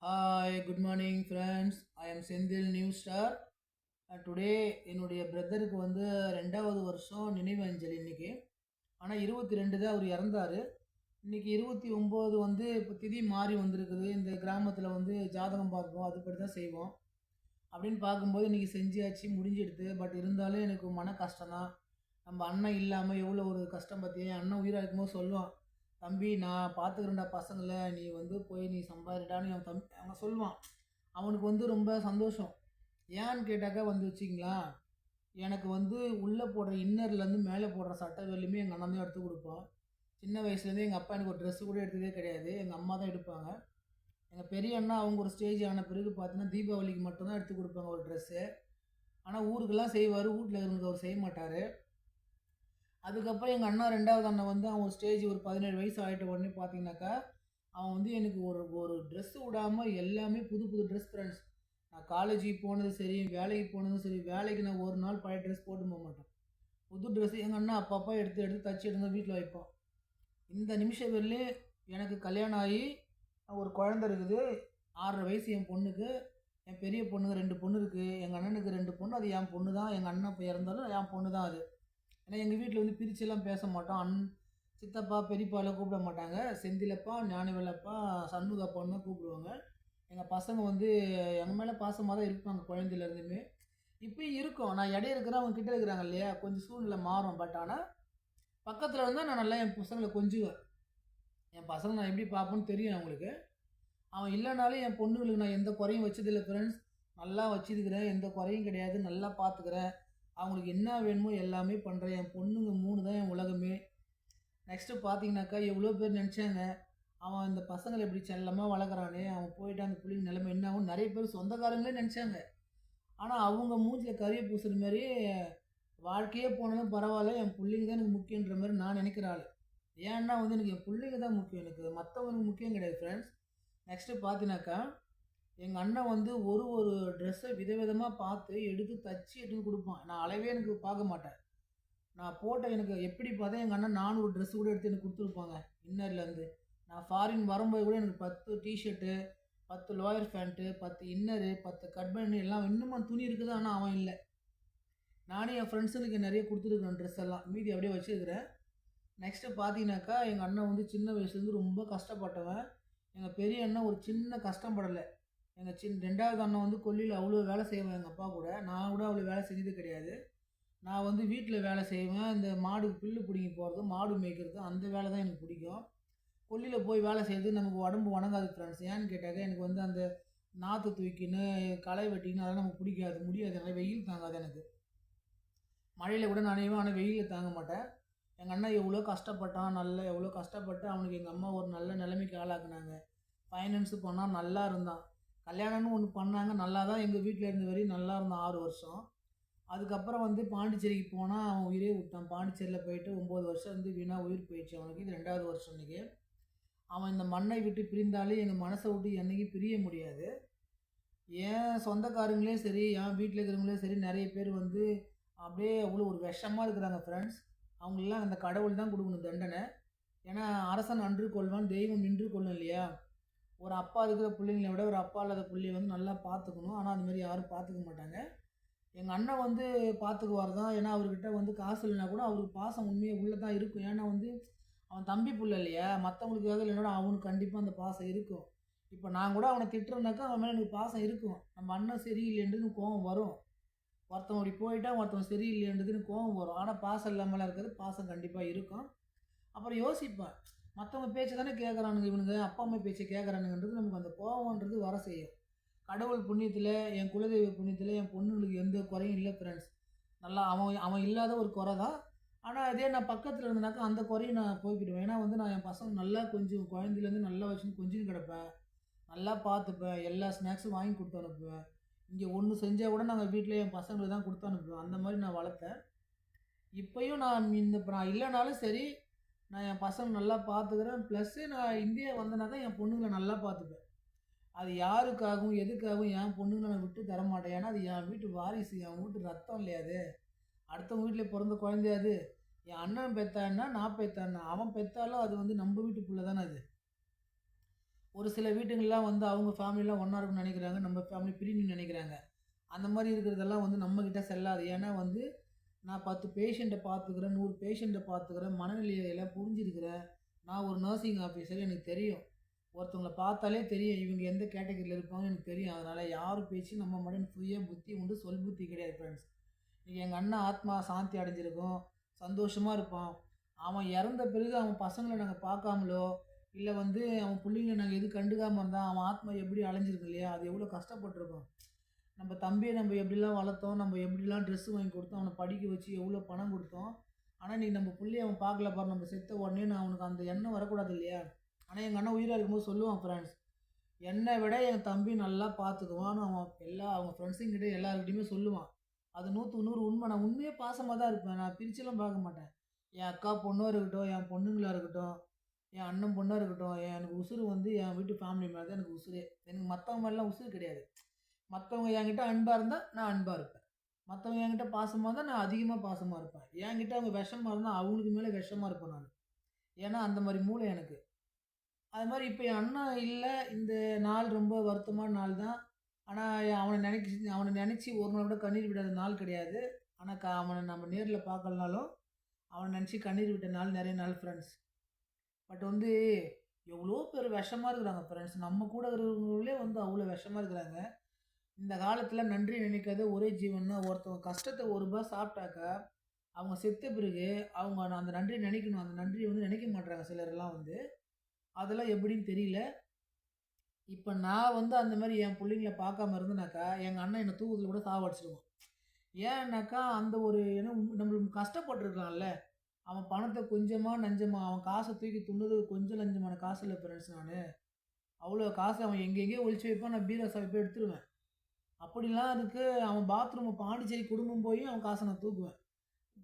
Hi, good morning friends. I am Senthil New Star. Today என்னுடைய பிரதருக்கு வந்து 2வது வருஷம் நினைவு அஞ்சலி இன்னைக்கு. ஆனால் 22 தான் அவர் இறந்தார். இன்னைக்கு 29 வந்து இப்போ திதி மாறி வந்திருக்குது. இந்த கிராமத்தில் வந்து ஜாதகம் பார்ப்போம், அதுபடி தான் செய்வோம். அப்படின்னு பார்க்கும்போது இன்னைக்கு செஞ்சாச்சு முடிஞ்சிடுது. பட் இருந்தாலும் எனக்கு மன கஷ்டம் தான். நம்ம அண்ணன் இல்லாமல் எவ்வளோ ஒரு கஷ்டம் பார்த்தியா. என் அண்ணன் உயிராக இருக்கும்போது சொல்லுவான், தம்பி நான் பார்த்துக்கிறேன்டா பசங்களை, நீ வந்து போய் நீ சம்பாதிடான்னு என் தம்பி அவன் சொல்லுவான். அவனுக்கு வந்து ரொம்ப சந்தோஷம். ஏன்னு கேட்டாக்கா வந்து வச்சிங்களா, எனக்கு வந்து உள்ளே போடுற இன்னர்லேருந்து மேலே போடுற சட்டை வரையுமே எங்கள் அண்ணன் தான் எடுத்து கொடுப்பான். சின்ன வயசுலேருந்தே எங்கள் அப்பா எனக்கு ஒரு ட்ரெஸ்ஸு கூட எடுத்ததே கிடையாது. எங்கள் அம்மா தான் எடுப்பாங்க. எங்கள் பெரிய அண்ணா அவங்க ஒரு ஸ்டேஜ் ஆன பிறகு பார்த்தீங்கன்னா தீபாவளிக்கு மட்டும்தான் எடுத்து கொடுப்பாங்க ஒரு ட்ரெஸ்ஸு. ஆனால் ஊருக்கெல்லாம் செய்வார், வீட்டில் இருக்கிறவங்களுக்கு அவர் செய்ய மாட்டார். அதுக்கப்புறம் எங்கள் அண்ணா 2வது அண்ணன் வந்து அவன் ஸ்டேஜ் ஒரு 17 வயசு ஆகிட்ட உடனே பார்த்தீங்கன்னாக்கா, அவன் வந்து எனக்கு ஒரு ஒரு ட்ரெஸ்ஸு விடாமல் எல்லாமே புது புது ட்ரெஸ் ஃப்ரெண்ட்ஸ். நான் காலேஜுக்கு போனதும் சரி, வேலைக்கு போனதும் சரி, வேலைக்கு நான் ஒரு நாள் பழைய ட்ரெஸ் போட்டு போக மாட்டேன். புது ட்ரெஸ்ஸு எங்கள் அண்ணா அப்பப்போ எடுத்து எடுத்து தச்சு எடுத்து வீட்டில் வைப்பான். இந்த நிமிஷம் வரையிலும் எனக்கு கல்யாணம் ஆகி ஒரு குழந்த இருக்குது. 6.5 வயசு என் பொண்ணுக்கு. என் பெரிய பொண்ணுக்கு 2 பொண்ணு இருக்குது. எங்கள் அண்ணனுக்கு 2 பொண்ணு. அது என் பொண்ணு தான். எங்கள் அண்ணன் இப்போ இறந்தாலும் என் பொண்ணு தான் அது. ஏன்னா எங்கள் வீட்டில் வந்து பிரிச்செல்லாம் பேச மாட்டோம். சித்தப்பா பெரியப்பாலாம் கூப்பிட மாட்டாங்க. செந்திலப்பா, ஞானவேலப்பா, சண்முகப்பான்னு தான் கூப்பிடுவாங்க. எங்கள் பசங்க வந்து எங்கள் மேலே பாசமாக தான் இருப்பாங்க குழந்தையிலேருந்துமே. இப்பயும் இருக்கும். நான் இடையே இருக்கிறேன், அவங்க கிட்ட இருக்கிறாங்க இல்லையா, கொஞ்சம் சூழ்நிலை மாறும். பட் ஆனால் பக்கத்தில் இருந்தால் நான் நல்லா என் பசங்களை கொஞ்சுவேன். என் பசங்க நான் எப்படி பார்ப்பேன்னு தெரியும் அவங்களுக்கு. அவன் இல்லைனாலும் என் பொண்ணுங்களுக்கு நான் எந்த குறையும் வச்சதில்லை ஃப்ரெண்ட்ஸ். நல்லா வச்சிருக்கிறேன், எந்த குறையும் கிடையாது, நல்லா பார்த்துக்கிறேன். அவங்களுக்கு என்ன வேணுமோ எல்லாமே பண்ணுறேன். என் பொண்ணுங்க 3 தான் என் உலகமே. நெக்ஸ்ட்டு பார்த்தீங்கன்னாக்கா, எவ்வளோ பேர் நெனச்சாங்க, அவன் இந்த பசங்கள இப்படி செல்லமா வளர்க்குறானே, அவன் போயிட்டா அந்த புள்ளைங்க நிலைமை என்ன ஆகும்? நெறைய பேர் சொந்தக்காரங்களே நெனச்சாங்க. ஆனா, அவங்க மூஞ்சில கரிய பூசுற மாரி, வாழ்க்கையே போனாலும் பரவால்ல, என் புள்ளைங்க தான் எனக்கு முக்கியன்ற மாரி நான் நெனைக்கிற ஆளு. ஏன்னா வந்து எனக்கு என் புள்ளைங்க தான் முக்கியம். எனக்கு மத்தவங்க முக்கியம் கிடையாது ஃப்ரெண்ட்ஸ். நெக்ஸ்ட்டு பார்த்தீங்கன்னாக்கா, எங்க அண்ணன் வந்து ஒரு ஒரு ட்ரெஸ்ஸ விதவிதமா பார்த்து, எடுத்து தச்சு எடுத்து குடுப்பான். நான் அளவே எனக்கு பார்க்க மாட்டேன். நான் போட்ட எனக்கு எப்படி பார்த்தா எங்கள் அண்ணன் 400 ட்ரெஸ் கூட எடுத்து எனக்கு கொடுத்துருப்பாங்க இன்னர்லேருந்து. நான் ஃபாரின் வரும்போது கூட எனக்கு 10 T-shirt, 10 lower pant, 10 inner, 10 cut pant எல்லாம் இன்னமும் துணி இருக்குது. ஆனால் அவன் இல்லை. நானே என் ஃப்ரெண்ட்ஸுங்களுக்கு நிறைய கொடுத்துருக்குறேன் ட்ரெஸ் எல்லாம். மீதி அப்படியே வச்சுருக்கிறேன். நெக்ஸ்ட்டு பார்த்தீங்கன்னாக்கா, எங்கள் அண்ணன் வந்து சின்ன வயசுலேருந்து ரொம்ப கஷ்டப்பட்டவன். எங்கள் பெரிய அண்ணன் ஒரு சின்ன கஷ்டம் படலை. எங்கள் 2வது அண்ணன் வந்து கொல்லியில் அவ்வளோ வேலை செய்வேன் எங்கள் அப்பா கூட. நான் கூட அவ்வளோ வேலை செஞ்சது கிடையாது. நான் வந்து வீட்டில் வேலை செய்வேன். இந்த மாடுக்கு புல்லு பிடுங்கி போடுறது, மாடு மேய்க்கிறது அந்த வேலை தான் எனக்கு பிடிக்கும். கொல்லையில போய் வேலை செய்கிறது நமக்கு உடம்பு வணங்காது ஃப்ரெண்ட்ஸ். ஏன்னு கேட்டாக்க, எனக்கு வந்து அந்த நாற்று தூக்கின்னு, களை வெட்டின்னு அதெல்லாம் நமக்கு பிடிக்காது. முடியாது. என்னால் வெயில் தாங்காது எனக்கு. மழையில் கூட நனைவேன். ஆனால் வெயிலில் தாங்க மாட்டேன். எங்கள் அண்ணன் எவ்வளோ கஷ்டப்பட்டான். எவ்வளோ கஷ்டப்பட்டு அவனுக்கு எங்கள் அம்மா ஒரு நல்ல நிலைமைக்கு ஆளாக்குனாங்க. ஃபைனான்ஸு பண்ணான், நல்லா இருந்தான். கல்யாணம்னு ஒன்று பண்ணாங்க. நல்லா தான் எங்கள் வீட்டில் இருந்த வரையும் நல்லா இருந்தான் 6 வருஷம். அதுக்கப்புறம் வந்து பாண்டிச்சேரிக்கு போனால் அவன் உயிரே விட்டான். பாண்டிச்சேரியில் போயிட்டு 9 வருஷம் வந்து வீணாக உயிர் போயிடுச்சு அவனுக்கு. இது 2வது வருஷம் இன்னைக்கு. அவன் இந்த மண்ணை விட்டு பிரிந்தாலே எங்கள் மனசை விட்டு என்றைக்கும் பிரிய முடியாது. என் சொந்தக்காரங்களே சரி, என் வீட்டில் இருக்கிறவங்களே சரி, நிறைய பேர் வந்து அப்படியே அவ்வளோ ஒரு விஷமா இருக்கிறாங்க ஃப்ரெண்ட்ஸ். அவங்களெலாம் அந்த கடவுள் தான் கொடுக்கணும் தண்டனை. ஏன்னா அரசன் அன்று கொல்வான், தெய்வம் நின்று கொள்ளும் இல்லையா? ஒரு அப்பா இருக்கிற பிள்ளைங்களை விட ஒரு அப்பா இல்லாத பிள்ளைய வந்து நல்லா பார்த்துக்கணும். ஆனால் அந்த மாதிரி யாரும் பார்த்துக்க மாட்டாங்க. எங்கள் அண்ணன் வந்து பார்த்துக்குவார் தான். ஏன்னா அவர்கிட்ட வந்து காசு இல்லைனா கூட அவருக்கு பாசம் உண்மையாக உள்ளே தான் இருக்கும். ஏன்னா வந்து அவன் தம்பி புள்ள இல்லையா? மற்றவங்களுக்காக இல்லைனா அவனுக்கு கண்டிப்பாக அந்த பாசம் இருக்கும். இப்போ நான் கூட அவனை திட்டுறேனாக்கா அவன் மேலே எனக்கு பாசம் இருக்கும். நம்ம அண்ணன் சரியில்லைன்றது கோவம் வரும். ஒருத்தன் அப்படி போயிட்டா ஒருத்தன் சரியில்லைன்றதுன்னு கோவம் வரும். ஆனால் பாசம் இல்லாமலாம் இருக்காது. பாசம் கண்டிப்பாக இருக்கும். அப்புறம் யோசிப்பேன். மற்றவங்க பேச்சை தானே கேட்குறானுங்க இவனுங்க. அப்பா அம்மா பேச்சை கேட்குறானுங்கன்றது நமக்கு அந்த கோவம்ன்றது வர செய்யும். கடவுள் புண்ணியத்தில், என் குலதெய்வ புண்ணியத்தில் என் பொண்ணுங்களுக்கு எந்த குறையும் இல்லை ஃப்ரெண்ட்ஸ். நல்லா அவன் அவன் இல்லாத ஒரு குறை தான். ஆனால் அதே நான் பக்கத்தில் இருந்தேனாக்கா அந்த குறையும் நான் போய்க்கிடுவேன். ஏன்னா வந்து நான் என் பசங்க நல்லா கொஞ்சம் குழந்தையிலேருந்து நல்லா வச்சுன்னு கொஞ்சின்னு கிடப்பேன். நல்லா பார்த்துப்பேன். எல்லா ஸ்நாக்ஸும் வாங்கி கொடுத்து அனுப்புவேன். இங்கே ஒன்று செஞ்சால் கூட நாங்கள் வீட்டில் என் பசங்களுக்கு தான் கொடுத்து அனுப்புவேன். அந்த மாதிரி நான் வளர்த்தேன். இப்பயும் இப்போ நான் இல்லைனாலும் சரி, நான் என் பசங்க நல்லா பார்த்துக்கிறேன். ப்ளஸ்ஸு நான் இந்தியா வந்தேனாக்கா என் பொண்ணுங்களை நல்லா பார்த்துப்பேன். அது யாருக்காகவும், எதுக்காகவும் என் பொண்ணுங்கள நான் விட்டு தரமாட்டேன். ஏன்னா, அது என் வீட்டு வாரிசு, என் வீட்டு ரத்தம் இல்லையா அது. அடுத்தவங்க வீட்ல பொறந்த குழந்தையா அது. என் அண்ணன் பெத்தா என்ன, நான் பெத்தா என்ன, அவன் பெத்தாலும் அது வந்து நம்ப வீட்டு புள்ள தானே அது. ஒரு சில வீட்டுங்கள்லாம் வந்து அவங்க ஃபேமிலிலாம் ஒன்றா இருக்குன்னு நினைக்கிறாங்க. நம்ம ஃபேமிலி பிரியணும்னு நினைக்கிறாங்க. அந்த மாரி இருக்கிறதெல்லாம் வந்து நம்மகிட்ட செல்லாது. ஏன்னா வந்து நான் 10 பேஷண்ட்ட பார்த்துக்கிறேன், 100 பேஷண்ட்ட பார்த்துக்கிறேன், மனநிலைய எல்லாம் புரிஞ்சிருக்கிறேன். நான் ஒரு நர்சிங் ஆஃபீசர் எனக்கு தெரியும். ஒருத்தவங்கள பார்த்தாலே தெரியும். இவங்க எந்த கேட்டகரியில இருப்பாங்கன்னு எனக்கு தெரியும். அதனால யார் பேச்சையும் நம்ப மாட்டேன்னு சுய புத்தி உண்டு, சொல் புத்தி கிடையாது ஃப்ரெண்ட்ஸ். இன்னைக்கு எங்க அண்ணன் ஆத்மா சாந்தி அடைஞ்சிருக்கும். சந்தோஷமா இருப்பான். அவன் இறந்த பிறகு அவன் பசங்கள நாங்க பார்க்காமலோ, இல்ல வந்து அவன் புள்ளைங்கள நாங்க எதுவும் கண்டுக்காம இருந்தா, அவன் ஆத்மா எப்படி அலைஞ்சிருக்கும் இல்லையா? அது எவ்வளோ கஷ்டப்பட்டுருக்கும். நம்ம தம்பிய நம்ம எப்படிலாம் வளர்த்தோம், நம்ம எப்படிலாம் ட்ரெஸ் வாங்கி கொடுத்தோம், அவன படிக்க வச்சு எவ்வளோ பணம் குடுத்தோம். ஆனா, இன்னைக்கு நம்ம புள்ளைய அவன் பார்க்கல பாரு, நம்ம செத்த உடனே நான் அவனுக்கு அந்த எண்ணம் வரக்கூடாது இல்லையா? ஆனா, எங்க அண்ணன் உயிரா இருக்கும்போது சொல்லுவான் ஃப்ரெண்ட்ஸ், "என்ன விட என் தம்பி நல்லா பார்த்துக்குவான்னு" அவன் அவங்க ஃப்ரெண்ட்ஸுங்கிட்ட எல்லார்கிட்டயுமே சொல்லுவான். அது 100க்கு 100 உண்ம. நான் உண்மையா பாசமா தான் இருப்பேன். நான் பிரிச்சுலாம் பார்க்க மாட்டேன். என் அக்கா பொண்ணா இருக்கட்டும், என் பொண்ணுங்களா இருக்கட்டும், என் அண்ணன் பொண்ணா இருக்கட்டும், எனக்கு உசுரு வந்து என் வீட்டு ஃபேமிலி மேல தான் எனக்கு உசுரே. எனக்கு மத்தவங்க மேலலாம் உசுரு கிடையாது. மத்தவங்க என்கிட்ட அன்பா இருந்தா, நான் அன்பா இருப்பேன். மத்தவங்க என்கிட்ட பாசமா இருந்தா, நான் அதிகமா பாசமா இருப்பேன். என்கிட்ட அவங்க விஷமா இருந்தா, அவங்களுக்கு மேல விஷமா இருப்பேன் நானு. ஏன்னா, அந்த மாரி மூளை எனக்கு. அது மாரி இப்ப என் அண்ணா இல்ல. இந்த நாள் ரொம்ப வருத்தமான நாள் தான். ஆனா, அவன நெனச்சு ஒரு நாள் கூட கண்ணீர் விடாத நாள் கிடையாது. ஆனா, அவன நம்ம நேர்ல பார்க்கலனாலும், அவன நெனச்சு கண்ணீர் விட்ட நாள் நெறைய நாள் ஃப்ரெண்ட்ஸ். பட் வந்து எவ்வளோ பேர் விஷமா இருக்கிறாங்க ஃப்ரெண்ட்ஸ். நம்ம கூட இருக்கிறவங்களே வந்து அவ்வளோ விஷமா இருக்கிறாங்க. இந்த காலத்துல நன்றி நினைக்காத ஒரே ஜீவன்னா, ஒருத்தவங்க கஷ்டத்த ரூ. 1 சாப்பிட்டாக்கா, அவங்க செத்த பிறகு அவங்க அந்த நன்றி நினைக்கணும். அந்த நன்றிய வந்து நினைக்க மாட்றாங்க சிலர்லாம் வந்து. அதெல்லாம் எப்படின்னு தெரியல. இப்ப நான் வந்து அந்த மாரி என் புள்ளைங்கள பார்க்காம இருந்தேனாக்கா, எங்க அண்ணன் என்ன தூக்கத்துல கூட சாவடிச்சுருவான். ஏன்னாக்கா, அந்த ஒரு ஏன்னா நம்மளுக்கு கஷ்டப்பட்டுருக்கான்ல. அவன் பணத்த கொஞ்சமா, நஞ்சமா அவன் காச தூக்கி துண்ணது கொஞ்சம் நஞ்சமான காசு இல்ல ஃப்ரெண்ட்ஸ் நானு. அவ்வளோ காசு அவன் எங்கெங்கேயோ ஒளிச்சு வைப்பான். நான் பீரோ சாவி போய் எடுத்துருவேன். அப்படிலாம் இருக்கு. அவன் பாத்ரூம் பாண்டிச்சேரி குடும்பம் போயும் அவன் காச நான் தூக்குவேன்.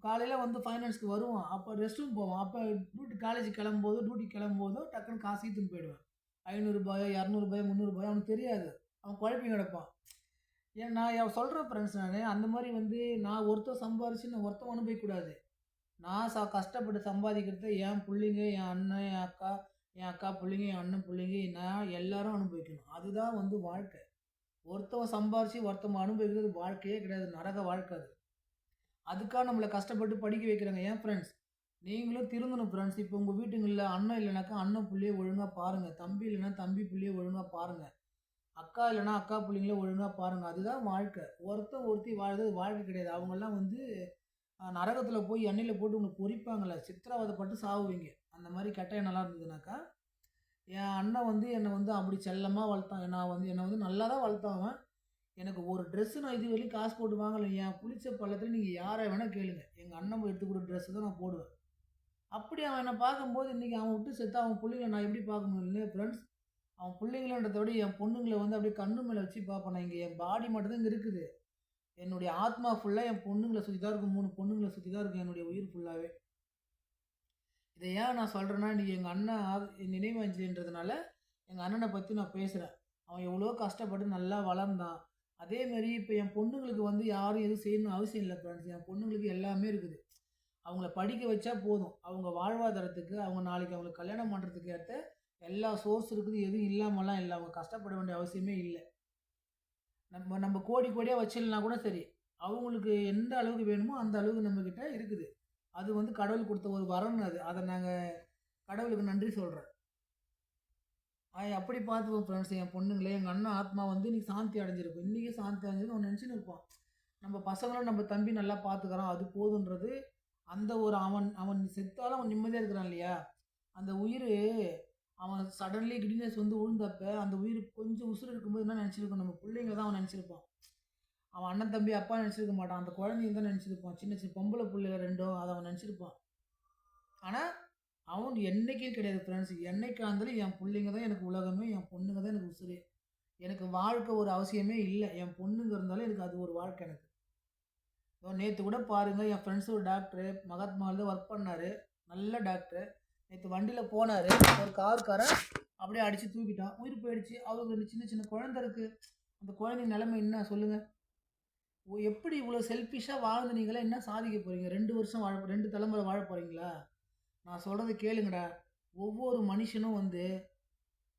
காலையில வந்து ஃபைனான்ஸ்க்கு வருவான். அப்ப ரெஸ்ட் ரூம் போவான். அப்ப காலேஜ் கிளம்பும்போதோ, டியூட்டிக்கு கிளம்பும்போதோ டக்குனு காசு ஈத்துன்னு போயிடுவேன். ரூ. 500 ரூ. 200 ரூ. 300 அவனுக்கு தெரியாது. அவன் குழப்பி கிடப்பான். ஏன் நான் சொல்றேன் ஃப்ரெண்ட்ஸ் நானு. அந்த மாரி வந்து நான் ஒருத்தன் சம்பாரிச்சு நான் ஒருத்தன் அனுபவிக்கக்கூடாது. நான் கஷ்டப்பட்டு சம்பாதிக்கிறத என் புள்ளைங்க, என் அண்ணன், என் அக்கா புள்ளைங்க, என் அண்ணன் புள்ளைங்க, நான் எல்லாரும் அனுபவிக்கணும். அதுதான் வந்து வாழ்க்கை. ஒருத்தவன் சம்பாரிச்சு ஒருத்தவன் அனுபவிக்கிறது வாழ்க்கையே கிடையாது. நரக வாழ்க்கை அது. அதுக்காக நம்மள கஷ்டப்பட்டு படிக்க வைக்கிறாங்க. ஏன் ஃப்ரெண்ட்ஸ், நீங்களும் திருந்தணும் ஃப்ரெண்ட்ஸ். இப்போ உங்க வீட்டுங்கள்ல அண்ணன் இல்லனாக்கா, அண்ணன் புள்ளைய ஒழுங்கா பாருங்க. தம்பி இல்லன்னா, தம்பி புள்ளைய ஒழுங்கா பாருங்க. அக்கா இல்லன்னா, அக்கா புள்ளைங்கள ஒழுங்கா பாருங்க. அதுதான் வாழ்க்கை. ஒருத்தன் ஒருத்தி வாழ்றது வாழ்க்கை கிடையாது. அவங்கலாம் வந்து நரகத்தில போய் எண்ணெயில போட்டு உங்கள பொரிப்பாங்கல்ல, சித்திரவதைப்பட்டு சாவுவீங்க. அந்த மாரி கெட்ட எண்ணம்லாம் இருந்ததுனாக்கா, என் அண்ணன் வந்து என்ன வந்து அப்படி செல்லமா வளர்த்தான். என்ன வந்து நல்லா தான் வளர்த்தான் அவன். எனக்கு ஒரு ட்ரெஸ் நான் இதுவரையும் காசு போட்டு வாங்கல. என் குளிச்ச பள்ளத்துல நீங்க யார வேணா கேளுங்க. எங்க அண்ணன் எடுத்து குடுத்த ட்ரெஸ் தான் நான் போடுவேன். அப்படி அவன் என்ன பார்க்கும்போது, இன்னைக்கு அவன் விட்டு செத்தா அவன் புள்ளைங்கள நான் எப்படி பார்க்க முடியும் இல்லையா ஃப்ரெண்ட்ஸ்? அவன் புள்ளைங்களன்றத விட என் பொண்ணுங்கள வந்து அப்படியே கண்ணு மேல வச்சு பார்ப்பேன். நான் இங்க என் பாடி மட்டும் தான் இங்க இருக்குது. என்னுடைய ஆத்மா ஃபுல்லா என் பொண்ணுங்கள சுத்தி தான் இருக்கு. 3 பொண்ணுங்கள சுத்தி தான் இருக்கு என்னுடைய உயிர் ஃபுல்லாவே. இத ஏன் நான் சொல்றேன்னா, இன்னைக்கு எங்க அண்ணன் நினைவு அஞ்சலின்றதுனால, எங்க அண்ணன பத்தி நான் பேசுறேன். அவன் எவ்வளோ கஷ்டப்பட்டு நல்லா வளர்ந்தான். அதேமாரி இப்ப என் பொண்ணுங்களுக்கு வந்து யாரும் எதுவும் செய்யணும்னு அவசியம் இல்ல ஃப்ரெண்ட்ஸ். என் பொண்ணுங்களுக்கு எல்லாமே இருக்குது. அவங்கள படிக்க வச்சா போதும். அவங்க வாழ்வாதாரத்துக்கு, அவங்க நாளைக்கு அவங்களுக்கு கல்யாணம் பண்றதுக்கு ஏத்த எல்லா சோர்ஸ் இருக்குது. எதுவும் இல்லாமலாம் இல்ல. அவங்க கஷ்டப்பட வேண்டிய அவசியமே இல்ல. நம்ம நம்ம கோடி கோடியா வச்சிடலனா கூட சரி. அவங்களுக்கு எந்த அளவுக்கு வேணுமோ, அந்த அளவுக்கு நம்மகிட்ட இருக்குது. அது வந்து கடவுள் குடுத்த ஒரு வரம் அது. அத நாங்க கடவுளுக்கு நன்றி சொல்றேன். அப்படி பார்த்துப்போம் ஃப்ரெண்ட்ஸ் என் பொண்ணுங்கள. எங்க அண்ணன் ஆத்மா வந்து இன்னைக்கு சாந்தி அடைஞ்சிருக்கும். இன்னைக்கும் சாந்தி அடைஞ்சிருக்கும். அவன் நெனச்சுன்னு இருப்பான். நம்ம பசங்களும் நம்ம தம்பி நல்லா பார்த்துக்கிறான். அது போதுன்றது அந்த ஒரு அவன் அவன் செத்தாலும் அவன் நிம்மதியா இருக்கிறான் இல்லையா? அந்த உயிரு அவன் சடன்லி கிட்னஸ் வந்து விழுந்தப்ப, அந்த உயிர் கொஞ்சம் உசுரு இருக்கும்போது என்ன நெனச்சிருக்கும்? நம்ம புள்ளைங்க தான் அவன் நெனச்சிருப்பான். அவன் அண்ணன், தம்பி, அப்பா நெனச்சிருக்க மாட்டான். அந்த குழந்தைங்க தான் நெனச்சிருப்பான். சின்ன சின்ன பொம்பள புள்ளைக 2ம் அத அவன் நெனச்சிருப்பான். ஆனா, அவன் என்னைக்கும் கிடையாது ஃப்ரெண்ட்ஸ். என்னைக்கா இருந்தாலும் என் புள்ளைங்க தான் எனக்கு உலகமே. என் பொண்ணுங்க தான் எனக்கு உசுரே. எனக்கு வாழ்க்கை ஒரு அவசியமே இல்ல. என் பொண்ணுங்க இருந்தாலே எனக்கு அது ஒரு வாழ்க்கை எனக்கு. நேத்து கூட பாருங்க, என் ஃப்ரெண்ட்ஸ் ஒரு டாக்டரு மகாத்மால தான் ஒர்க் பண்ணாரு. நல்ல டாக்டரு. நேத்து வண்டியில போனாரு. ஒரு காருக்காரன் அப்படியே அடிச்சு தூக்கிட்டான். உயிர் போயிடுச்சு. அவருக்கு சின்ன சின்ன குழந்தை இருக்கு. அந்த குழந்தை நிலைமை என்ன சொல்லுங்க? எப்படி இவ்வளோ செல்ஃபிஷா வாழ்ந்து நீங்கலாம் என்ன சாதிக்க போறீங்க? 2 வருஷம் 2 தலைமுறை வாழ போறீங்களா? நான் சொல்றத கேளுங்கடா. ஒவ்வொரு மனுஷனும் வந்து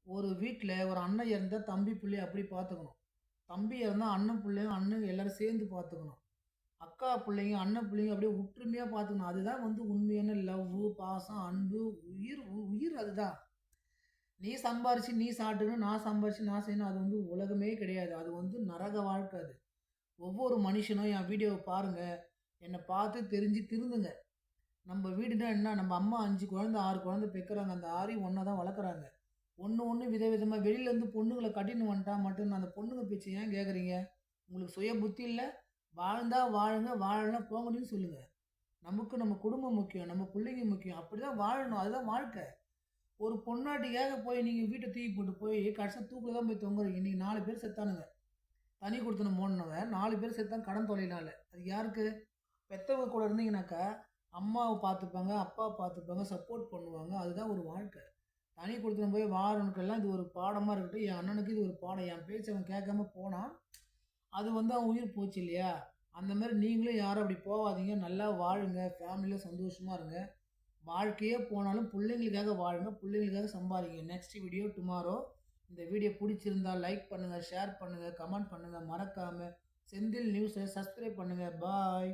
ஒரு வீட்ல ஒரு அண்ணன் இறந்தா தம்பி பிள்ளைய அப்படி பார்த்துக்கணும். தம்பி இறந்தா அண்ணன் பிள்ளையும், அண்ணன் எல்லாரும் சேர்ந்து பார்த்துக்கணும். அக்கா பிள்ளைங்க, அண்ணன் பிள்ளைங்க அப்படியே ஒற்றுமையா பார்த்துக்கணும். அதுதான் வந்து உண்மையான லவ்வு, பாசம், அன்பு, உயிர் உயிர் அதுதான். நீ சம்பாரிச்சு நீ சாப்பிட்டுக்கணும், நான் சம்பாரிச்சு நான் செய்யணும். அது வந்து உலகமே கிடையாது. அது வந்து நரக வாழ்க்கை அது. ஒவ்வொரு மனுஷனும் என் வீடியோவ பாருங்க. என்ன பார்த்து தெரிஞ்சு திருந்துங்க. நம்ம வீடுனா என்ன? நம்ம அம்மா 5 குழந்தை, 6 குழந்தை பெக்குறாங்க. அந்த 6யும் ஒண்ணா தான் வளர்க்குறாங்க. ஒண்ணு விதவிதமா வெளியிலேருந்து பொண்ணுங்கள கட்டின்னு வந்துட்டா மட்டும் அந்த பொண்ணுங்க பேச்ச ஏன் கேட்குறீங்க? உங்களுக்கு சுய புத்தி இல்ல? வாழ்ந்தா வாழுங்க, வாழலனா போங்கடின்னு சொல்லுங்க. நமக்கு நம்ம குடும்பம் முக்கியம். நம்ம புள்ளைங்க முக்கியம். அப்படிதான் வாழணும். அதுதான் வாழ்க்கை. ஒரு பொண்டாட்டிக்காக போய் நீங்க வீட்ட தூக்கி போட்டு போய் கடைசில தூக்குல தான் போய் தொங்குறீங்க. இன்னைக்கு 4 பேர் செத்தானுங்க. தனி குடித்தனம் ஓடுனவன் 4 பேர் செத்தான் கடன் தொல்லைனால. அது யாருக்கு? பெத்தவங்க கூட இருந்தீங்கனாக்கா, அம்மாவ பார்த்துப்பாங்க, அப்பாவ பார்த்துப்பாங்க, சப்போர்ட் பண்ணுவாங்க. அதுதான் ஒரு வாழ்க்கை. தனி குடித்தனம் போய் வாழறவனுக்கெல்லாம் இது ஒரு பாடமா இருக்கட்டும். என் அண்ணனுக்கு இது ஒரு பாடம். என் பேச்ச அவன் கேட்காம போனான். அது வந்து அவன் உயிர் போச்சு இல்லையா? அந்த மாரி நீங்களும் யாரும் அப்படி போவாதீங்க. நல்லா வாழுங்க. ஃபேமிலில சந்தோஷமா இருங்க. வாழ்க்கையே போனாலும் புள்ளைங்களுக்காக வாழுங்க. புள்ளைங்களுக்காக சம்பாதிங்க. Next video tomorrow. இந்த வீடியோ புடிச்சிருந்தா லைக் பண்ணுங்க, ஷேர் பண்ணுங்க, கமெண்ட் பண்ணுங்க. மறக்காம செந்தில் நியூஸ சப்ஸ்கிரைப் பண்ணுங்க. பாய்.